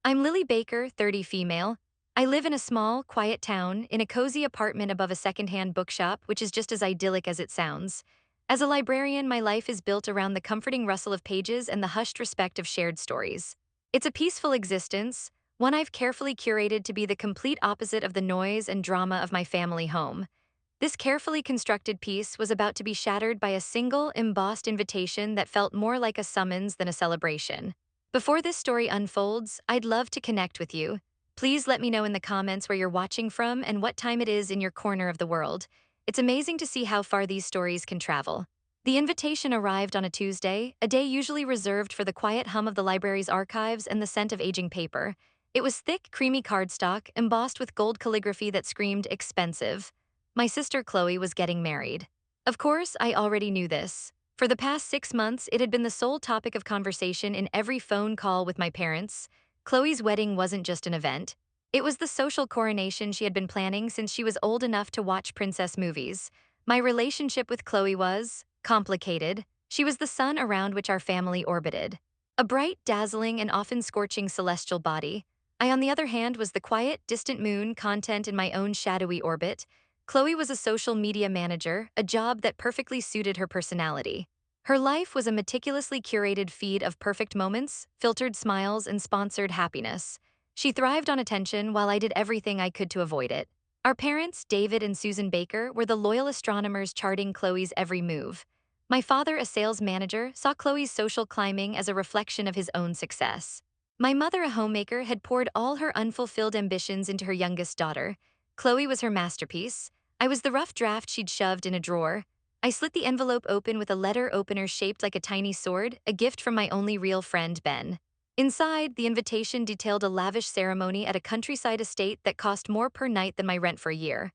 I'm Lily Baker, 30 female. I live in a small, quiet town, in a cozy apartment above a secondhand bookshop, which is just as idyllic as it sounds. As a librarian, my life is built around the comforting rustle of pages and the hushed respect of shared stories. It's a peaceful existence, one I've carefully curated to be the complete opposite of the noise and drama of my family home. This carefully constructed piece was about to be shattered by a single, embossed invitation that felt more like a summons than a celebration. Before this story unfolds, I'd love to connect with you. Please let me know in the comments where you're watching from and what time it is in your corner of the world. It's amazing to see how far these stories can travel. The invitation arrived on a Tuesday, a day usually reserved for the quiet hum of the library's archives and the scent of aging paper. It was thick, creamy cardstock, embossed with gold calligraphy that screamed expensive. My sister Chloe was getting married. Of course, I already knew this. For the past 6 months, it had been the sole topic of conversation in every phone call with my parents. Chloe's wedding wasn't just an event. It was the social coronation she had been planning since she was old enough to watch princess movies. My relationship with Chloe was complicated. She was the sun around which our family orbited. A bright, dazzling, and often scorching celestial body. I, on the other hand, was the quiet, distant moon content in my own shadowy orbit. Chloe was a social media manager, a job that perfectly suited her personality. Her life was a meticulously curated feed of perfect moments, filtered smiles, and sponsored happiness. She thrived on attention while I did everything I could to avoid it. Our parents, David and Susan Baker, were the loyal astronomers charting Chloe's every move. My father, a sales manager, saw Chloe's social climbing as a reflection of his own success. My mother, a homemaker, had poured all her unfulfilled ambitions into her youngest daughter. Chloe was her masterpiece. I was the rough draft she'd shoved in a drawer. I slit the envelope open with a letter opener shaped like a tiny sword, a gift from my only real friend, Ben. Inside, the invitation detailed a lavish ceremony at a countryside estate that cost more per night than my rent for a year.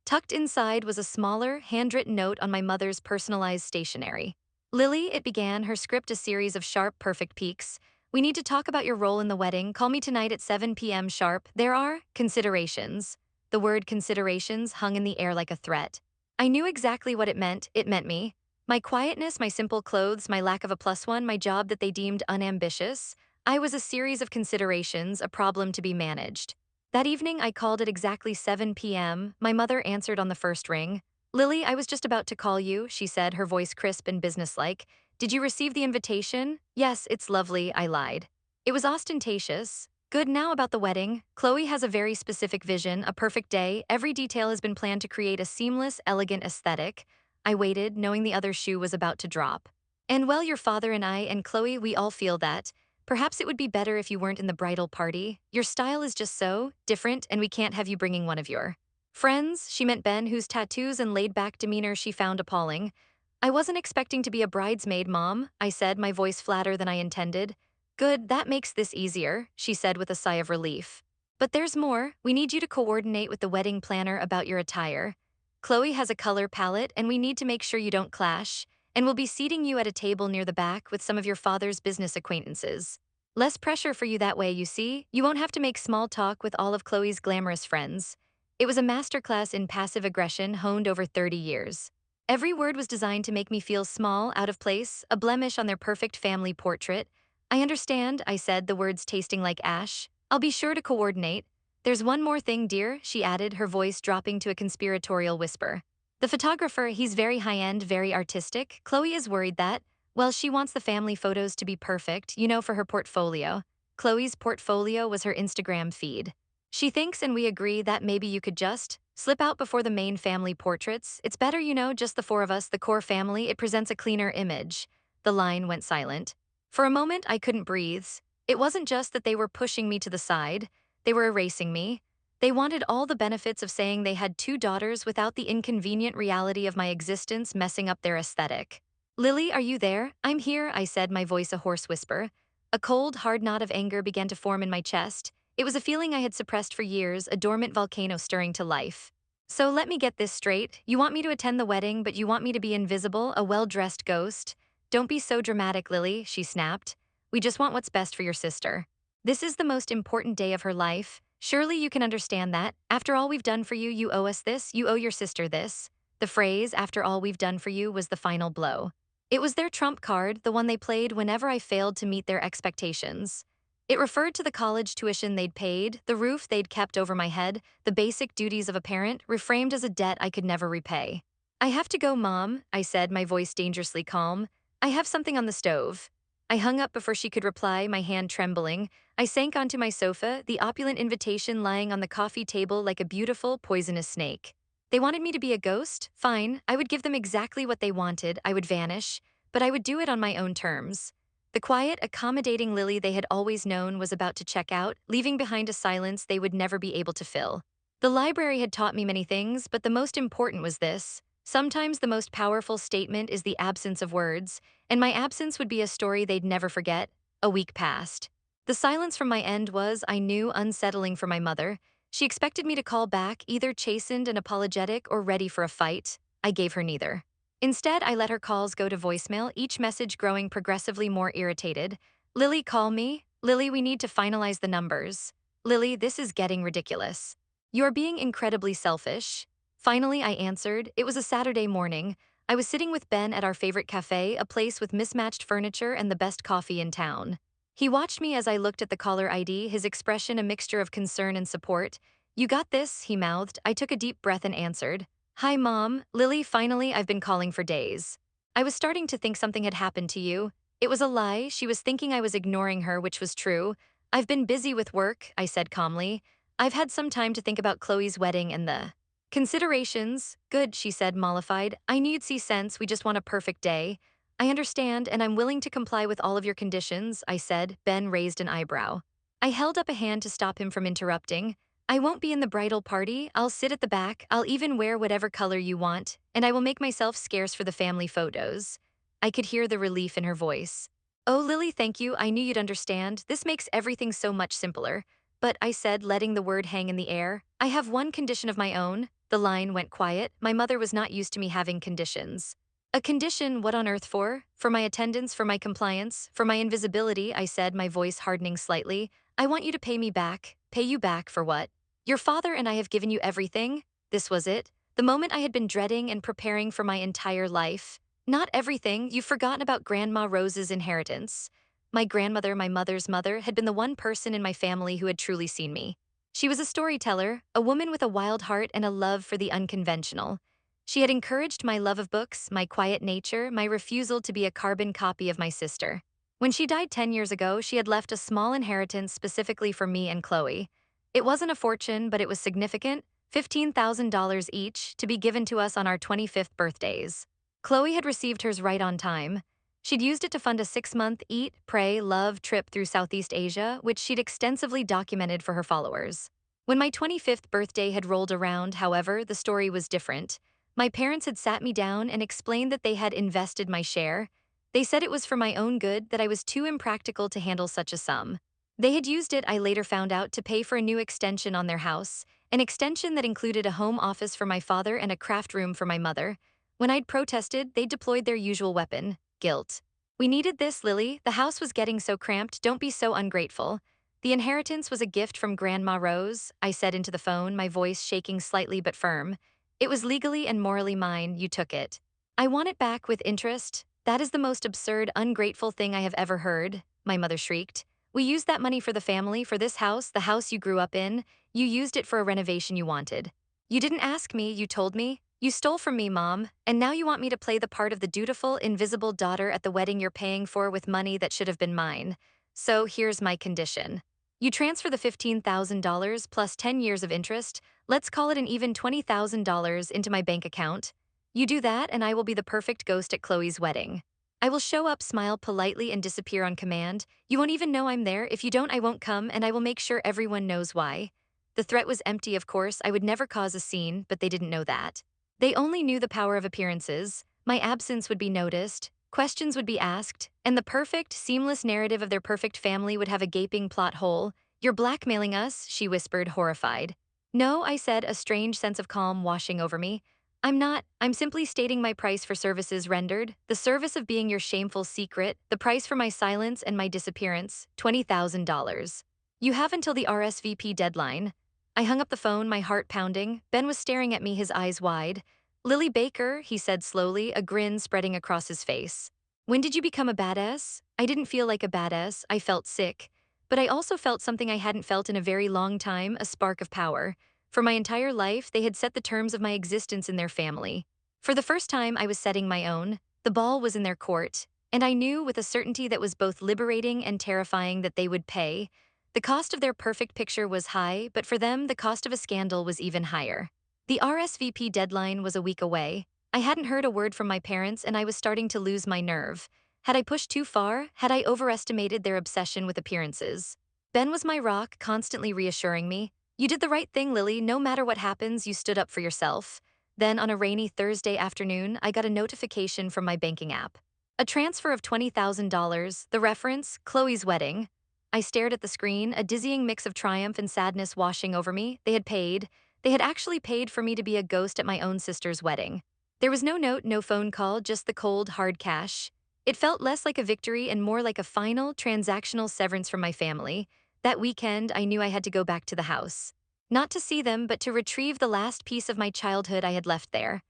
Tucked inside was a smaller, handwritten note on my mother's personalized stationery. Lily, it began, her script a series of sharp, perfect peaks. We need to talk about your role in the wedding. Call me tonight at 7 p.m. sharp. There are considerations. The word considerations hung in the air like a threat. I knew exactly what it meant. It meant me. My quietness, my simple clothes, my lack of a plus one, my job that they deemed unambitious. I was a series of considerations, a problem to be managed. That evening, I called at exactly 7 p.m. My mother answered on the first ring. Lily, I was just about to call you, she said, her voice crisp and businesslike. Did you receive the invitation? Yes, it's lovely, I lied. It was ostentatious. Good, now about the wedding. Chloe has a very specific vision, a perfect day. Every detail has been planned to create a seamless, elegant aesthetic. I waited, knowing the other shoe was about to drop. And well, your father and I and Chloe, we all feel that. Perhaps it would be better if you weren't in the bridal party. Your style is just so different, and we can't have you bringing one of your friends. She meant Ben, whose tattoos and laid-back demeanor she found appalling. I wasn't expecting to be a bridesmaid, Mom, I said, my voice flatter than I intended. Good, that makes this easier, she said with a sigh of relief. But there's more. We need you to coordinate with the wedding planner about your attire. Chloe has a color palette, and we need to make sure you don't clash. And we'll be seating you at a table near the back with some of your father's business acquaintances. Less pressure for you that way, you see. You won't have to make small talk with all of Chloe's glamorous friends. It was a masterclass in passive aggression honed over 30 years. Every word was designed to make me feel small, out of place, a blemish on their perfect family portrait. I understand, I said, the words tasting like ash. I'll be sure to coordinate. There's one more thing, dear, she added, her voice dropping to a conspiratorial whisper. The photographer, he's very high-end, very artistic. Chloe is worried that, well, she wants the family photos to be perfect, for her portfolio. Chloe's portfolio was her Instagram feed. She thinks, and we agree, that maybe you could just slip out before the main family portraits. It's better, just the four of us, the core family. It presents a cleaner image. The line went silent. For a moment, I couldn't breathe. It wasn't just that they were pushing me to the side. They were erasing me. They wanted all the benefits of saying they had two daughters without the inconvenient reality of my existence messing up their aesthetic. Lily, are you there? I'm here, I said, my voice a hoarse whisper. A cold, hard knot of anger began to form in my chest. It was a feeling I had suppressed for years, a dormant volcano stirring to life. So let me get this straight. You want me to attend the wedding, but you want me to be invisible, a well-dressed ghost? Don't be so dramatic, Lily, she snapped. We just want what's best for your sister. This is the most important day of her life. Surely you can understand that. After all we've done for you, you owe us this, you owe your sister this. The phrase, after all we've done for you, was the final blow. It was their trump card, the one they played whenever I failed to meet their expectations. It referred to the college tuition they'd paid, the roof they'd kept over my head, the basic duties of a parent, reframed as a debt I could never repay. I have to go, Mom, I said, my voice dangerously calm. I have something on the stove. I hung up before she could reply, my hand trembling. I sank onto my sofa, the opulent invitation lying on the coffee table like a beautiful, poisonous snake. They wanted me to be a ghost? Fine, I would give them exactly what they wanted, I would vanish, but I would do it on my own terms. The quiet, accommodating Lily they had always known was about to check out, leaving behind a silence they would never be able to fill. The library had taught me many things, but the most important was this. Sometimes the most powerful statement is the absence of words, and my absence would be a story they'd never forget. A week passed. The silence from my end was, I knew, unsettling for my mother. She expected me to call back, either chastened and apologetic or ready for a fight. I gave her neither. Instead, I let her calls go to voicemail, each message growing progressively more irritated. Lily, call me. Lily, we need to finalize the numbers. Lily, this is getting ridiculous. You're being incredibly selfish. Finally, I answered. It was a Saturday morning. I was sitting with Ben at our favorite cafe, a place with mismatched furniture and the best coffee in town. He watched me as I looked at the caller ID, his expression a mixture of concern and support. You got this, he mouthed. I took a deep breath and answered. Hi, Mom. Lily, finally, I've been calling for days. I was starting to think something had happened to you. It was a lie. She was thinking I was ignoring her, which was true. I've been busy with work, I said calmly. I've had some time to think about Chloe's wedding and the considerations. Good, she said, mollified. I knew you'd see sense. We just want a perfect day. I understand, and I'm willing to comply with all of your conditions, I said. Ben raised an eyebrow. I held up a hand to stop him from interrupting. I won't be in the bridal party, I'll sit at the back, I'll even wear whatever color you want, and I will make myself scarce for the family photos. I could hear the relief in her voice. Oh, Lily, thank you, I knew you'd understand. This makes everything so much simpler. But I said, letting the word hang in the air, I have one condition of my own. The line went quiet. My mother was not used to me having conditions. A condition, what on earth for? For my attendance, for my compliance, for my invisibility, I said, my voice hardening slightly. I want you to pay me back. Pay you back for what? Your father and I have given you everything. This was it. The moment I had been dreading and preparing for my entire life. Not everything. You've forgotten about Grandma Rose's inheritance. My grandmother, my mother's mother, had been the one person in my family who had truly seen me. She was a storyteller, a woman with a wild heart and a love for the unconventional. She had encouraged my love of books, my quiet nature, my refusal to be a carbon copy of my sister. When she died 10 years ago, she had left a small inheritance specifically for me and Chloe. It wasn't a fortune, but it was significant, $15,000 each, to be given to us on our 25th birthdays. Chloe had received hers right on time. She'd used it to fund a 6-month eat, pray, love trip through Southeast Asia, which she'd extensively documented for her followers. When my 25th birthday had rolled around, however, the story was different. My parents had sat me down and explained that they had invested my share. They said it was for my own good, that I was too impractical to handle such a sum. They had used it, I later found out, to pay for a new extension on their house, an extension that included a home office for my father and a craft room for my mother. When I'd protested, they deployed their usual weapon, guilt. We needed this, Lily. The house was getting so cramped, don't be so ungrateful. The inheritance was a gift from Grandma Rose, I said into the phone, my voice shaking slightly but firm. It was legally and morally mine, you took it. I want it back with interest. That is the most absurd, ungrateful thing I have ever heard, my mother shrieked. We used that money for the family, for this house, the house you grew up in. You used it for a renovation you wanted. You didn't ask me, you told me. You stole from me, Mom, and now you want me to play the part of the dutiful, invisible daughter at the wedding you're paying for with money that should have been mine. So here's my condition. You transfer the $15,000 plus 10 years of interest, let's call it an even $20,000 into my bank account. You do that and I will be the perfect ghost at Chloe's wedding. I will show up, smile politely, and disappear on command. You won't even know I'm there. If you don't, I won't come, and I will make sure everyone knows why. The threat was empty, of course. I would never cause a scene, but they didn't know that. They only knew the power of appearances. My absence would be noticed, questions would be asked, and the perfect, seamless narrative of their perfect family would have a gaping plot hole. You're blackmailing us, she whispered, horrified. No, I said, a strange sense of calm washing over me. I'm not. I'm simply stating my price for services rendered, the service of being your shameful secret, the price for my silence and my disappearance, $20,000. You have until the RSVP deadline. I hung up the phone, my heart pounding. Ben was staring at me, his eyes wide. Lily Baker, he said slowly, a grin spreading across his face. When did you become a badass? I didn't feel like a badass, I felt sick. But I also felt something I hadn't felt in a very long time, a spark of power. For my entire life, they had set the terms of my existence in their family. For the first time, I was setting my own. The ball was in their court, and I knew with a certainty that was both liberating and terrifying that they would pay. The cost of their perfect picture was high, but for them, the cost of a scandal was even higher. The RSVP deadline was a week away. I hadn't heard a word from my parents, and I was starting to lose my nerve. Had I pushed too far? Had I overestimated their obsession with appearances? Ben was my rock, constantly reassuring me. You did the right thing, Lily. No matter what happens, you stood up for yourself. Then, on a rainy Thursday afternoon, I got a notification from my banking app. A transfer of $20,000, the reference, Chloe's wedding. I stared at the screen, a dizzying mix of triumph and sadness washing over me. They had paid. They had actually paid for me to be a ghost at my own sister's wedding. There was no note, no phone call, just the cold, hard cash. It felt less like a victory and more like a final, transactional severance from my family. That weekend, I knew I had to go back to the house. Not to see them, but to retrieve the last piece of my childhood I had left there.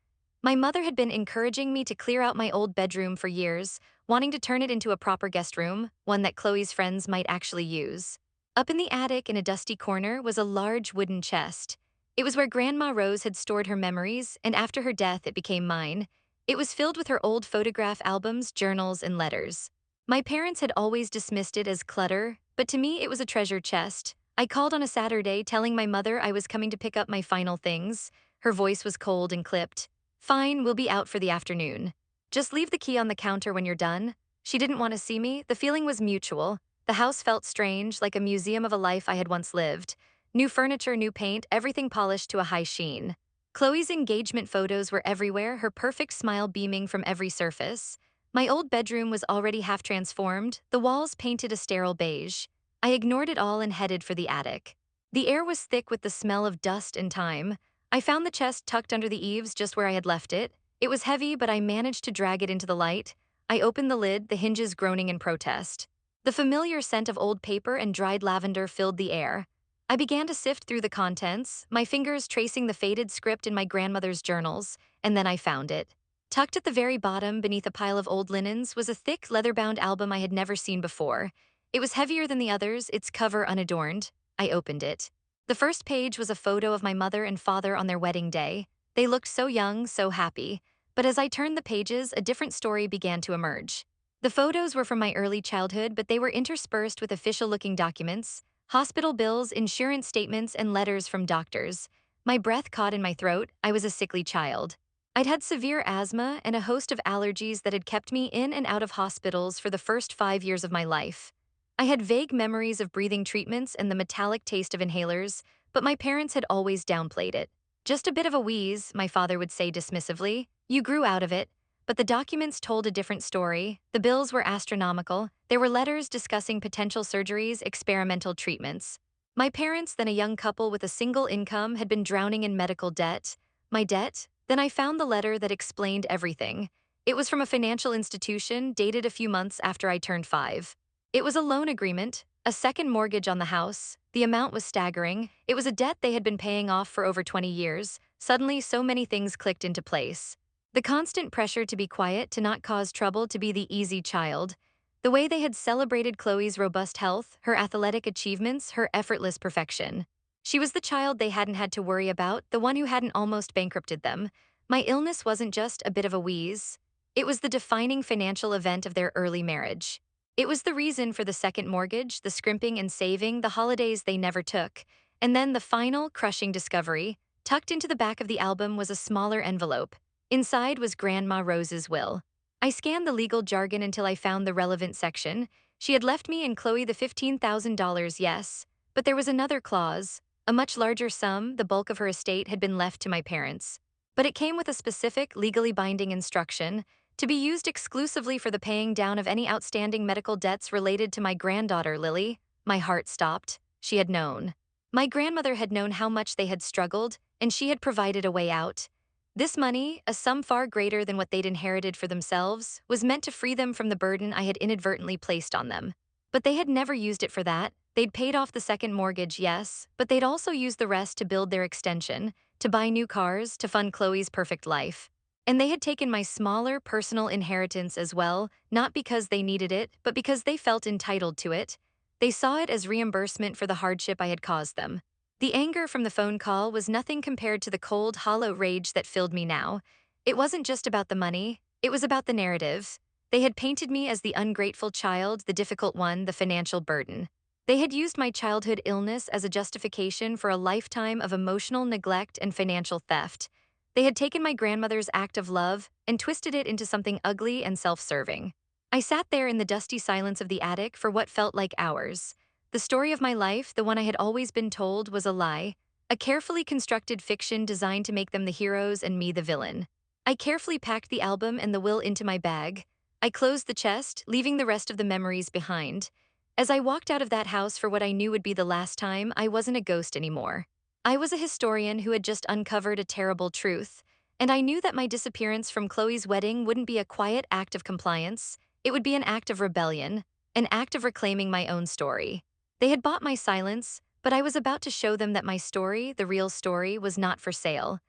My mother had been encouraging me to clear out my old bedroom for years, wanting to turn it into a proper guest room, one that Chloe's friends might actually use. Up in the attic in a dusty corner was a large wooden chest. It was where Grandma Rose had stored her memories, and after her death it became mine. It was filled with her old photograph albums, journals, and letters. My parents had always dismissed it as clutter, but to me it was a treasure chest. I called on a Saturday telling my mother I was coming to pick up my final things. Her voice was cold and clipped. Fine, we'll be out for the afternoon. Just leave the key on the counter when you're done. She didn't want to see me. The feeling was mutual. The house felt strange, like a museum of a life I had once lived. New furniture, new paint, everything polished to a high sheen. Chloe's engagement photos were everywhere, her perfect smile beaming from every surface. My old bedroom was already half transformed, the walls painted a sterile beige. I ignored it all and headed for the attic. The air was thick with the smell of dust and time. I found the chest tucked under the eaves just where I had left it. It was heavy, but I managed to drag it into the light. I opened the lid, the hinges groaning in protest. The familiar scent of old paper and dried lavender filled the air. I began to sift through the contents, my fingers tracing the faded script in my grandmother's journals, and then I found it. Tucked at the very bottom, beneath a pile of old linens, was a thick, leather-bound album I had never seen before. It was heavier than the others, its cover unadorned. I opened it. The first page was a photo of my mother and father on their wedding day. They looked so young, so happy. But as I turned the pages, a different story began to emerge. The photos were from my early childhood, but they were interspersed with official-looking documents, hospital bills, insurance statements, and letters from doctors. My breath caught in my throat. I was a sickly child. I'd had severe asthma and a host of allergies that had kept me in and out of hospitals for the first 5 years of my life. I had vague memories of breathing treatments and the metallic taste of inhalers, but my parents had always downplayed it. Just a bit of a wheeze, my father would say dismissively. You grew out of it. But the documents told a different story. The bills were astronomical. There were letters discussing potential surgeries, experimental treatments. My parents, then a young couple with a single income, had been drowning in medical debt. My debt? Then I found the letter that explained everything. It was from a financial institution, dated a few months after I turned 5. It was a loan agreement, a second mortgage on the house. The amount was staggering. It was a debt they had been paying off for over 20 years. Suddenly, so many things clicked into place. The constant pressure to be quiet, to not cause trouble, to be the easy child. The way they had celebrated Chloe's robust health, her athletic achievements, her effortless perfection. She was the child they hadn't had to worry about, the one who hadn't almost bankrupted them. My illness wasn't just a bit of a wheeze. It was the defining financial event of their early marriage. It was the reason for the second mortgage, the scrimping and saving, the holidays they never took. And then the final, crushing discovery. Tucked into the back of the album was a smaller envelope. Inside was Grandma Rose's will. I scanned the legal jargon until I found the relevant section. She had left me and Chloe the $15,000, yes. But there was another clause. A much larger sum, the bulk of her estate, had been left to my parents. But it came with a specific, legally binding instruction to be used exclusively for the paying down of any outstanding medical debts related to my granddaughter, Lily. My heart stopped. She had known. My grandmother had known how much they had struggled, and she had provided a way out. This money, a sum far greater than what they'd inherited for themselves, was meant to free them from the burden I had inadvertently placed on them. But they had never used it for that. They'd paid off the second mortgage, yes, but they'd also used the rest to build their extension, to buy new cars, to fund Chloe's perfect life. And they had taken my smaller personal inheritance as well, not because they needed it, but because they felt entitled to it. They saw it as reimbursement for the hardship I had caused them. The anger from the phone call was nothing compared to the cold, hollow rage that filled me now. It wasn't just about the money, it was about the narrative. They had painted me as the ungrateful child, the difficult one, the financial burden. They had used my childhood illness as a justification for a lifetime of emotional neglect and financial theft. They had taken my grandmother's act of love and twisted it into something ugly and self-serving. I sat there in the dusty silence of the attic for what felt like hours. The story of my life, the one I had always been told, was a lie, a carefully constructed fiction designed to make them the heroes and me the villain. I carefully packed the album and the will into my bag. I closed the chest, leaving the rest of the memories behind. As I walked out of that house for what I knew would be the last time, I wasn't a ghost anymore. I was a historian who had just uncovered a terrible truth, and I knew that my disappearance from Chloe's wedding wouldn't be a quiet act of compliance. It would be an act of rebellion, an act of reclaiming my own story. They had bought my silence, but I was about to show them that my story, the real story, was not for sale.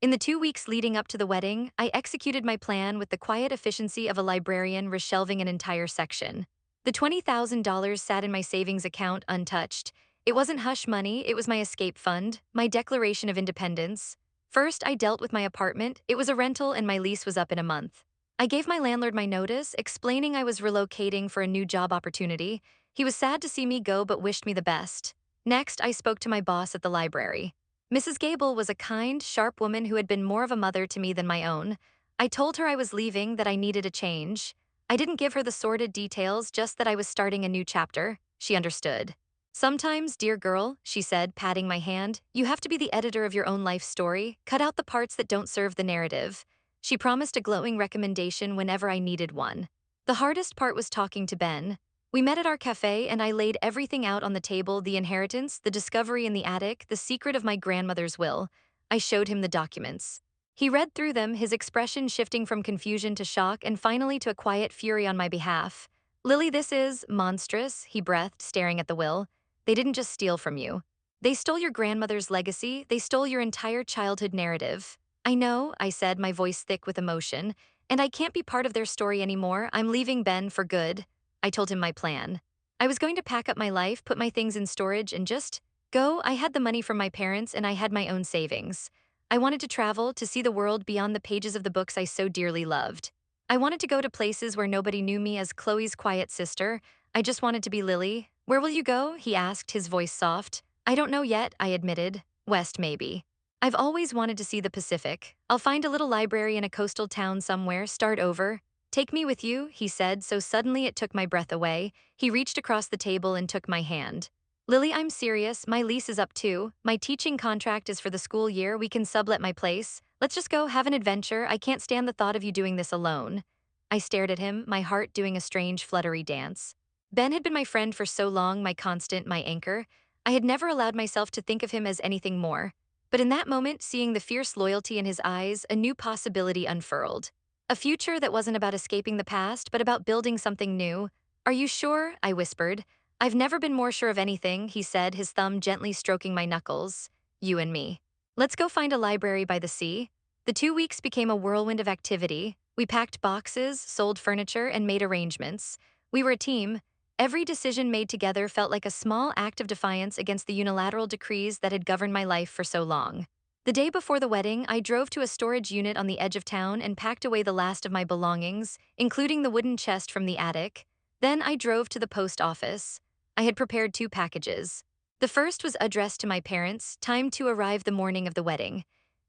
In the 2 weeks leading up to the wedding, I executed my plan with the quiet efficiency of a librarian reshelving an entire section. The $20,000 sat in my savings account untouched. It wasn't hush money, it was my escape fund, my declaration of independence. First, I dealt with my apartment. It was a rental and my lease was up in a month. I gave my landlord my notice, explaining I was relocating for a new job opportunity. He was sad to see me go but wished me the best. Next, I spoke to my boss at the library. Mrs. Gable was a kind, sharp woman who had been more of a mother to me than my own. I told her I was leaving, that I needed a change. I didn't give her the sordid details, just that I was starting a new chapter. She understood. Sometimes, dear girl, she said, patting my hand, you have to be the editor of your own life story. Cut out the parts that don't serve the narrative. She promised a glowing recommendation whenever I needed one. The hardest part was talking to Ben. We met at our cafe and I laid everything out on the table: the inheritance, the discovery in the attic, the secret of my grandmother's will. I showed him the documents. He read through them, his expression shifting from confusion to shock and finally to a quiet fury on my behalf. Lily, this is monstrous, he breathed, staring at the will. They didn't just steal from you. They stole your grandmother's legacy, they stole your entire childhood narrative. I know, I said, my voice thick with emotion, and I can't be part of their story anymore. I'm leaving Ben for good. I told him my plan. I was going to pack up my life, put my things in storage, and just go. I had the money from my parents and I had my own savings. I wanted to travel, to see the world beyond the pages of the books I so dearly loved. I wanted to go to places where nobody knew me as Chloe's quiet sister. I just wanted to be Lily. Where will you go? He asked, his voice soft. I don't know yet, I admitted. West, maybe. I've always wanted to see the Pacific. I'll find a little library in a coastal town somewhere, start over. Take me with you, he said, so suddenly it took my breath away. He reached across the table and took my hand. Lily, I'm serious. My lease is up too. My teaching contract is for the school year. We can sublet my place. Let's just go have an adventure. I can't stand the thought of you doing this alone. I stared at him, my heart doing a strange fluttery dance. Ben had been my friend for so long, my constant, my anchor. I had never allowed myself to think of him as anything more. But in that moment, seeing the fierce loyalty in his eyes, a new possibility unfurled. A future that wasn't about escaping the past, but about building something new. Are you sure? I whispered. I've never been more sure of anything, he said, his thumb gently stroking my knuckles. You and me. Let's go find a library by the sea. The 2 weeks became a whirlwind of activity. We packed boxes, sold furniture, and made arrangements. We were a team. Every decision made together felt like a small act of defiance against the unilateral decrees that had governed my life for so long. The day before the wedding, I drove to a storage unit on the edge of town and packed away the last of my belongings, including the wooden chest from the attic. Then I drove to the post office. I had prepared 2 packages. The first was addressed to my parents, timed to arrive the morning of the wedding.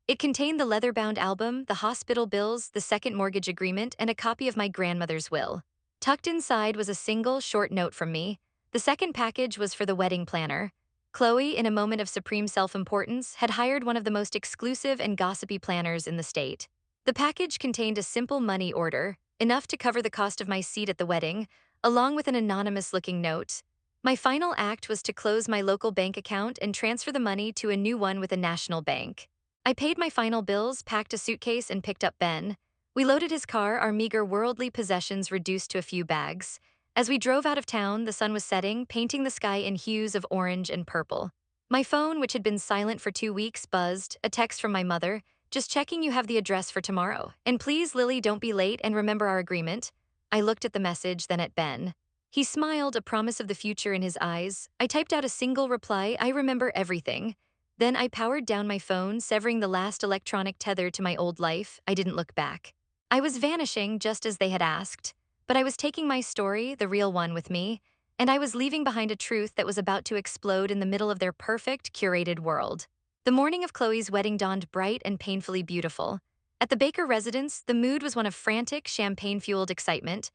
It contained the leather-bound album, the hospital bills, the second mortgage agreement, and a copy of my grandmother's will. Tucked inside was a single, short note from me. The second package was for the wedding planner. Chloe, in a moment of supreme self-importance, had hired one of the most exclusive and gossipy planners in the state. The package contained a simple money order, enough to cover the cost of my seat at the wedding, along with an anonymous-looking note. My final act was to close my local bank account and transfer the money to a new one with a national bank. I paid my final bills, packed a suitcase, and picked up Ben. We loaded his car, our meager worldly possessions reduced to a few bags. As we drove out of town, the sun was setting, painting the sky in hues of orange and purple. My phone, which had been silent for 2 weeks, buzzed, a text from my mother. Just checking you have the address for tomorrow. And please, Lily, don't be late and remember our agreement. I looked at the message, then at Ben. He smiled, a promise of the future in his eyes. I typed out a single reply, "I remember everything." Then I powered down my phone, severing the last electronic tether to my old life. I didn't look back. I was vanishing just as they had asked. But I was taking my story, the real one, with me, and I was leaving behind a truth that was about to explode in the middle of their perfect, curated world. The morning of Chloe's wedding dawned bright and painfully beautiful. At the Baker residence, the mood was one of frantic, champagne-fueled excitement.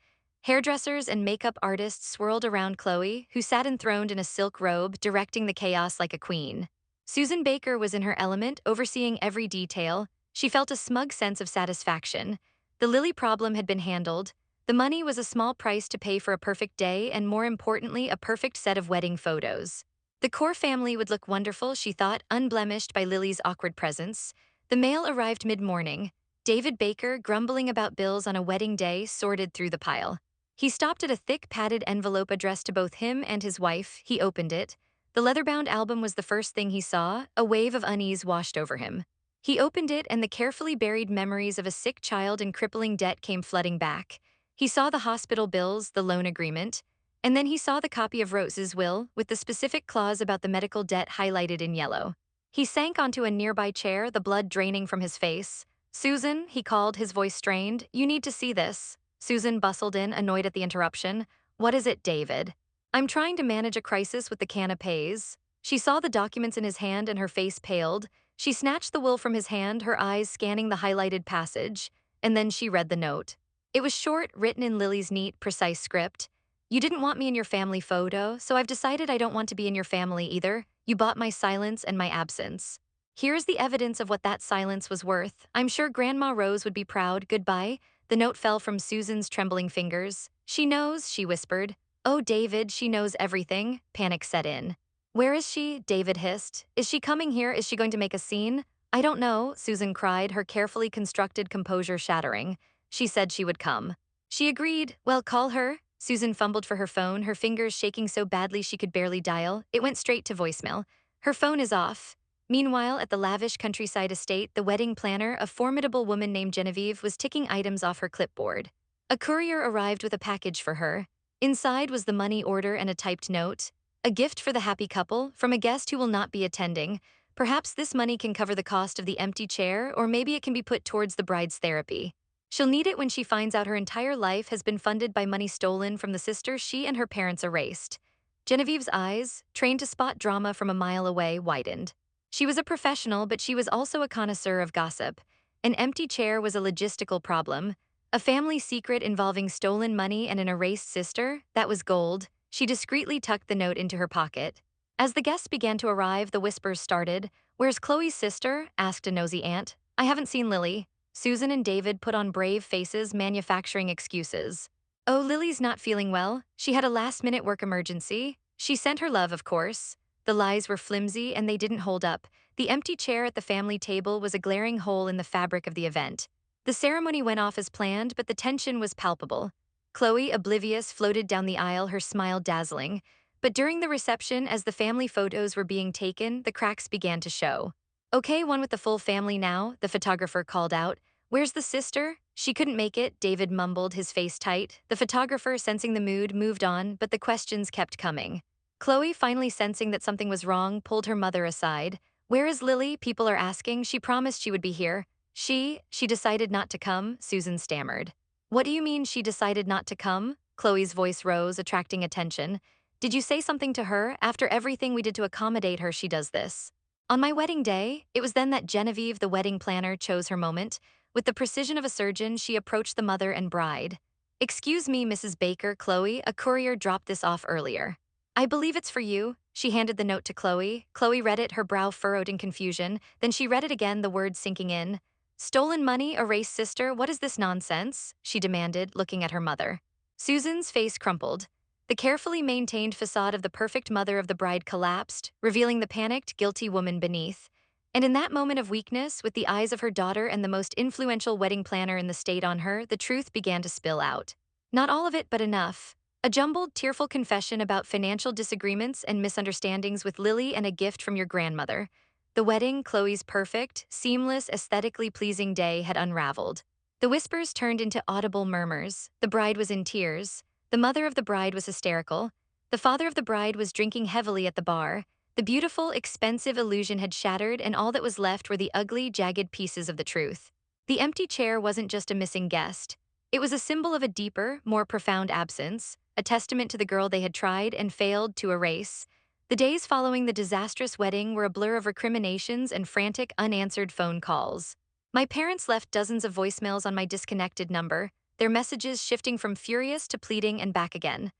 Hairdressers and makeup artists swirled around Chloe, who sat enthroned in a silk robe, directing the chaos like a queen. Susan Baker was in her element, overseeing every detail. She felt a smug sense of satisfaction. The Lily problem had been handled. The money was a small price to pay for a perfect day and, more importantly, a perfect set of wedding photos. The core family would look wonderful, she thought, unblemished by Lily's awkward presence. The mail arrived mid-morning. David Baker, grumbling about bills on a wedding day, sorted through the pile. He stopped at a thick, padded envelope addressed to both him and his wife. He opened it. The leather-bound album was the first thing he saw. A wave of unease washed over him. He opened it, and the carefully buried memories of a sick child and crippling debt came flooding back. He saw the hospital bills, the loan agreement, and then he saw the copy of Rose's will, with the specific clause about the medical debt highlighted in yellow. He sank onto a nearby chair, the blood draining from his face. "Susan," he called, his voice strained, "you need to see this." Susan bustled in, annoyed at the interruption. "What is it, David?" "I'm trying to manage a crisis with the canapes." She saw the documents in his hand and her face paled. She snatched the will from his hand, her eyes scanning the highlighted passage, and then she read the note. It was short, written in Lily's neat, precise script. "You didn't want me in your family photo, so I've decided I don't want to be in your family either. You bought my silence and my absence. Here's the evidence of what that silence was worth. I'm sure Grandma Rose would be proud. Goodbye." The note fell from Susan's trembling fingers. "She knows," she whispered. "Oh, David, she knows everything." Panic set in. "Where is she?" David hissed. "Is she coming here? Is she going to make a scene?" "I don't know," Susan cried, her carefully constructed composure shattering. "She said she would come." She agreed. "Well, call her." Susan fumbled for her phone, her fingers shaking so badly she could barely dial. It went straight to voicemail. "Her phone is off." Meanwhile, at the lavish countryside estate, the wedding planner, a formidable woman named Genevieve, was ticking items off her clipboard. A courier arrived with a package for her. Inside was the money order and a typed note. "A gift for the happy couple, from a guest who will not be attending. Perhaps this money can cover the cost of the empty chair, or maybe it can be put towards the bride's therapy. She'll need it when she finds out her entire life has been funded by money stolen from the sister she and her parents erased." Genevieve's eyes, trained to spot drama from a mile away, widened. She was a professional, but she was also a connoisseur of gossip. An empty chair was a logistical problem. A family secret involving stolen money and an erased sister, that was gold. She discreetly tucked the note into her pocket. As the guests began to arrive, the whispers started. "Where's Chloe's sister?" asked a nosy aunt. "I haven't seen Lily." Susan and David put on brave faces, manufacturing excuses. "Oh, Lily's not feeling well. She had a last-minute work emergency. She sent her love, of course." The lies were flimsy, and they didn't hold up. The empty chair at the family table was a glaring hole in the fabric of the event. The ceremony went off as planned, but the tension was palpable. Chloe, oblivious, floated down the aisle, her smile dazzling. But during the reception, as the family photos were being taken, the cracks began to show. "Okay, one with the full family now," the photographer called out. "Where's the sister?" "She couldn't make it," David mumbled, his face tight. The photographer, sensing the mood, moved on, but the questions kept coming. Chloe, finally sensing that something was wrong, pulled her mother aside. "Where is Lily? People are asking. She promised she would be here." She decided not to come," Susan stammered. "What do you mean she decided not to come?" Chloe's voice rose, attracting attention. "Did you say something to her? After everything we did to accommodate her, she does this." "On my wedding day," it was then that Genevieve, the wedding planner, chose her moment. With the precision of a surgeon, she approached the mother and bride. "Excuse me, Mrs. Baker, Chloe, a courier dropped this off earlier." "I believe it's for you." She handed the note to Chloe. Chloe read it, her brow furrowed in confusion. Then she read it again, the words sinking in. "Stolen money, erased sister, what is this nonsense?" she demanded, looking at her mother. Susan's face crumpled. The carefully maintained facade of the perfect mother of the bride collapsed, revealing the panicked, guilty woman beneath. And in that moment of weakness, with the eyes of her daughter and the most influential wedding planner in the state on her, the truth began to spill out. Not all of it, but enough. A jumbled, tearful confession about financial disagreements and misunderstandings with Lily and a gift from your grandmother. The wedding, Chloe's perfect, seamless, aesthetically pleasing day, had unraveled. The whispers turned into audible murmurs. The bride was in tears. The mother of the bride was hysterical. The father of the bride was drinking heavily at the bar. The beautiful, expensive illusion had shattered, and all that was left were the ugly, jagged pieces of the truth. The empty chair wasn't just a missing guest. It was a symbol of a deeper, more profound absence, a testament to the girl they had tried and failed to erase. The days following the disastrous wedding were a blur of recriminations and frantic, unanswered phone calls. My parents left dozens of voicemails on my disconnected number, their messages shifting from furious to pleading and back again.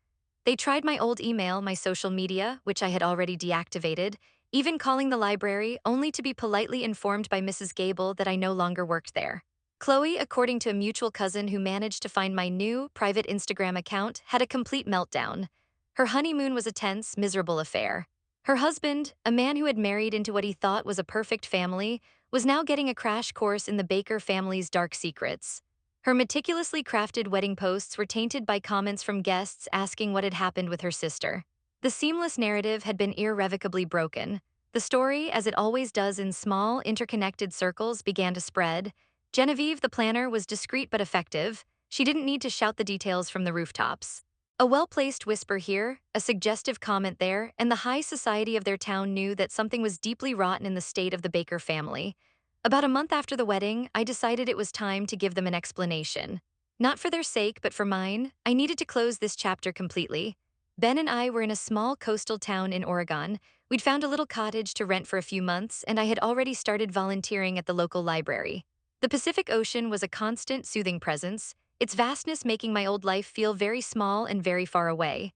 They tried my old email, my social media, which I had already deactivated, even calling the library, only to be politely informed by Mrs. Gable that I no longer worked there. Chloe, according to a mutual cousin who managed to find my new, private Instagram account, had a complete meltdown. Her honeymoon was a tense, miserable affair. Her husband, a man who had married into what he thought was a perfect family, was now getting a crash course in the Baker family's dark secrets. Her meticulously crafted wedding posts were tainted by comments from guests asking what had happened with her sister. The seamless narrative had been irrevocably broken. The story, as it always does in small, interconnected circles, began to spread. Genevieve, the planner, was discreet but effective. She didn't need to shout the details from the rooftops. A well-placed whisper here, a suggestive comment there, and the high society of their town knew that something was deeply rotten in the state of the Baker family. About a month after the wedding, I decided it was time to give them an explanation. Not for their sake, but for mine, I needed to close this chapter completely. Ben and I were in a small coastal town in Oregon. We'd found a little cottage to rent for a few months, and I had already started volunteering at the local library. The Pacific Ocean was a constant, soothing presence, its vastness making my old life feel very small and very far away.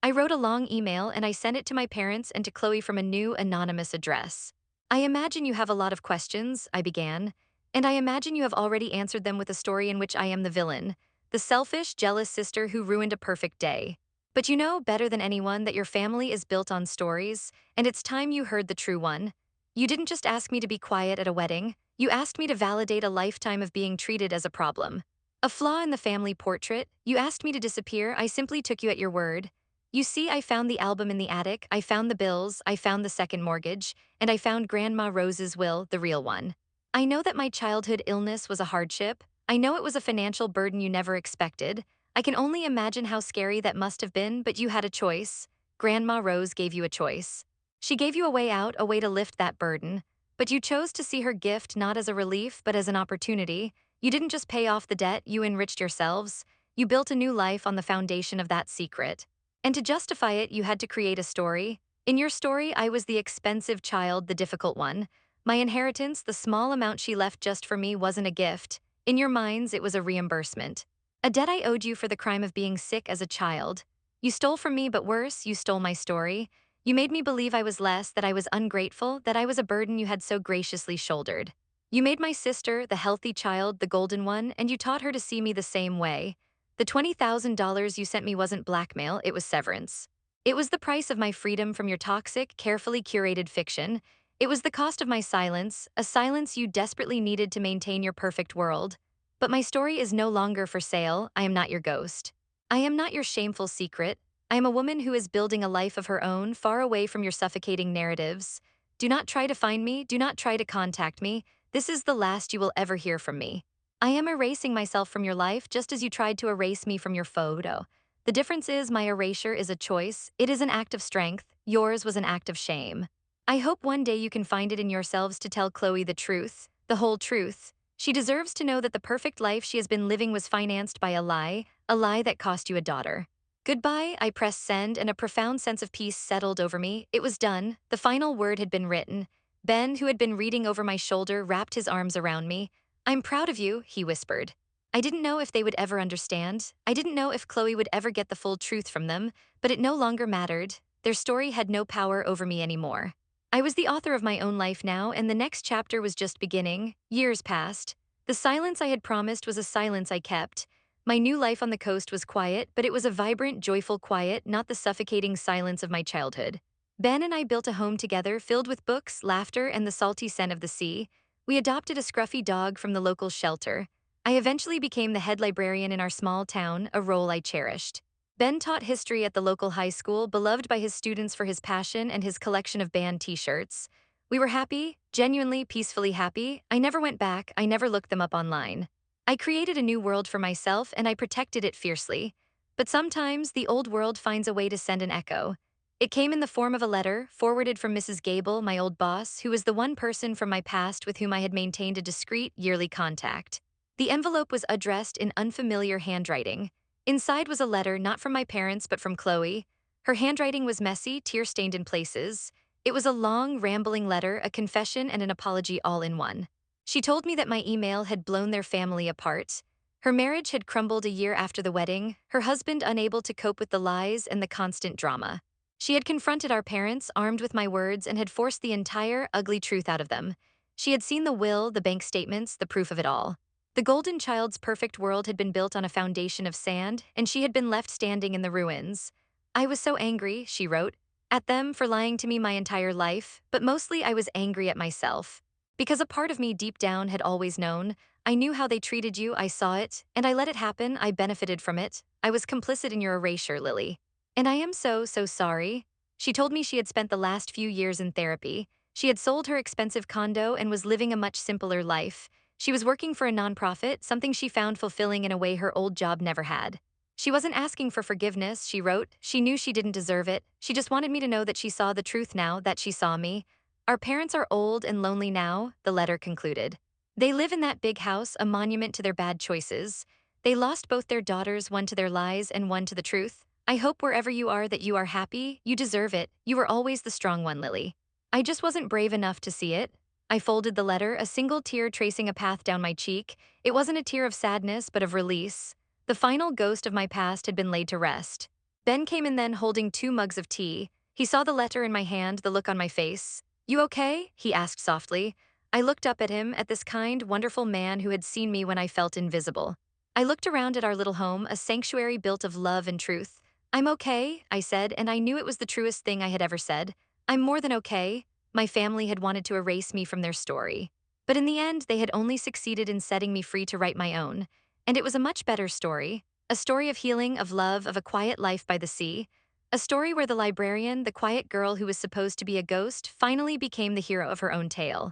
I wrote a long email and I sent it to my parents and to Chloe from a new, anonymous address. I imagine you have a lot of questions, I began, and I imagine you have already answered them with a story in which I am the villain, the selfish, jealous sister who ruined a perfect day. But you know better than anyone that your family is built on stories, and it's time you heard the true one. You didn't just ask me to be quiet at a wedding, you asked me to validate a lifetime of being treated as a problem. A flaw in the family portrait, you asked me to disappear, I simply took you at your word. You see, I found the album in the attic, I found the bills, I found the second mortgage, and I found Grandma Rose's will, the real one. I know that my childhood illness was a hardship. I know it was a financial burden you never expected. I can only imagine how scary that must have been, but you had a choice. Grandma Rose gave you a choice. She gave you a way out, a way to lift that burden. But you chose to see her gift not as a relief, but as an opportunity. You didn't just pay off the debt, you enriched yourselves. You built a new life on the foundation of that secret. And to justify it, you had to create a story. In your story, I was the expensive child, the difficult one. My inheritance, the small amount she left just for me, wasn't a gift. In your minds, it was a reimbursement. A debt I owed you for the crime of being sick as a child. You stole from me, but worse, you stole my story. You made me believe I was less, that I was ungrateful, that I was a burden you had so graciously shouldered. You made my sister, the healthy child, the golden one, and you taught her to see me the same way. The $20,000 you sent me wasn't blackmail, it was severance. It was the price of my freedom from your toxic, carefully curated fiction. It was the cost of my silence, a silence you desperately needed to maintain your perfect world. But my story is no longer for sale, I am not your ghost. I am not your shameful secret. I am a woman who is building a life of her own, far away from your suffocating narratives. Do not try to find me, do not try to contact me. This is the last you will ever hear from me. I am erasing myself from your life just as you tried to erase me from your photo. The difference is my erasure is a choice, it is an act of strength, yours was an act of shame. I hope one day you can find it in yourselves to tell Chloe the truth, the whole truth. She deserves to know that the perfect life she has been living was financed by a lie that cost you a daughter. Goodbye, I pressed send and a profound sense of peace settled over me. It was done, the final word had been written. Ben, who had been reading over my shoulder, wrapped his arms around me. I'm proud of you, he whispered. I didn't know if they would ever understand. I didn't know if Chloe would ever get the full truth from them, but it no longer mattered. Their story had no power over me anymore. I was the author of my own life now, and the next chapter was just beginning. Years passed. The silence I had promised was a silence I kept. My new life on the coast was quiet, but it was a vibrant, joyful quiet, not the suffocating silence of my childhood. Ben and I built a home together filled with books, laughter, and the salty scent of the sea. We adopted a scruffy dog from the local shelter. I eventually became the head librarian in our small town, a role I cherished. Ben taught history at the local high school, beloved by his students for his passion and his collection of band t-shirts. We were happy, genuinely, peacefully happy. I never went back, I never looked them up online. I created a new world for myself and I protected it fiercely. But sometimes the old world finds a way to send an echo. It came in the form of a letter forwarded from Mrs. Gable, my old boss, who was the one person from my past with whom I had maintained a discreet, yearly contact. The envelope was addressed in unfamiliar handwriting. Inside was a letter not from my parents but from Chloe. Her handwriting was messy, tear-stained in places. It was a long, rambling letter, a confession and an apology all in one. She told me that my email had blown their family apart. Her marriage had crumbled a year after the wedding, her husband unable to cope with the lies and the constant drama. She had confronted our parents, armed with my words, and had forced the entire, ugly truth out of them. She had seen the will, the bank statements, the proof of it all. The golden child's perfect world had been built on a foundation of sand, and she had been left standing in the ruins. I was so angry, she wrote, at them for lying to me my entire life, but mostly I was angry at myself. Because a part of me deep down had always known. I knew how they treated you, I saw it, and I let it happen, I benefited from it. I was complicit in your erasure, Lily. And I am so sorry. She told me she had spent the last few years in therapy. She had sold her expensive condo and was living a much simpler life. She was working for a nonprofit, something she found fulfilling in a way her old job never had. She wasn't asking for forgiveness, she wrote. She knew she didn't deserve it. She just wanted me to know that she saw the truth now, that she saw me. Our parents are old and lonely now, the letter concluded. They live in that big house, a monument to their bad choices. They lost both their daughters, one to their lies and one to the truth. I hope wherever you are that you are happy. You deserve it. You were always the strong one, Lily. I just wasn't brave enough to see it. I folded the letter, a single tear tracing a path down my cheek. It wasn't a tear of sadness, but of release. The final ghost of my past had been laid to rest. Ben came in then holding 2 mugs of tea. He saw the letter in my hand, the look on my face. You okay? He asked softly. I looked up at him, at this kind, wonderful man who had seen me when I felt invisible. I looked around at our little home, a sanctuary built of love and truth. I'm okay, I said, and I knew it was the truest thing I had ever said. I'm more than okay. My family had wanted to erase me from their story. But in the end, they had only succeeded in setting me free to write my own. And it was a much better story. A story of healing, of love, of a quiet life by the sea. A story where the librarian, the quiet girl who was supposed to be a ghost, finally became the hero of her own tale.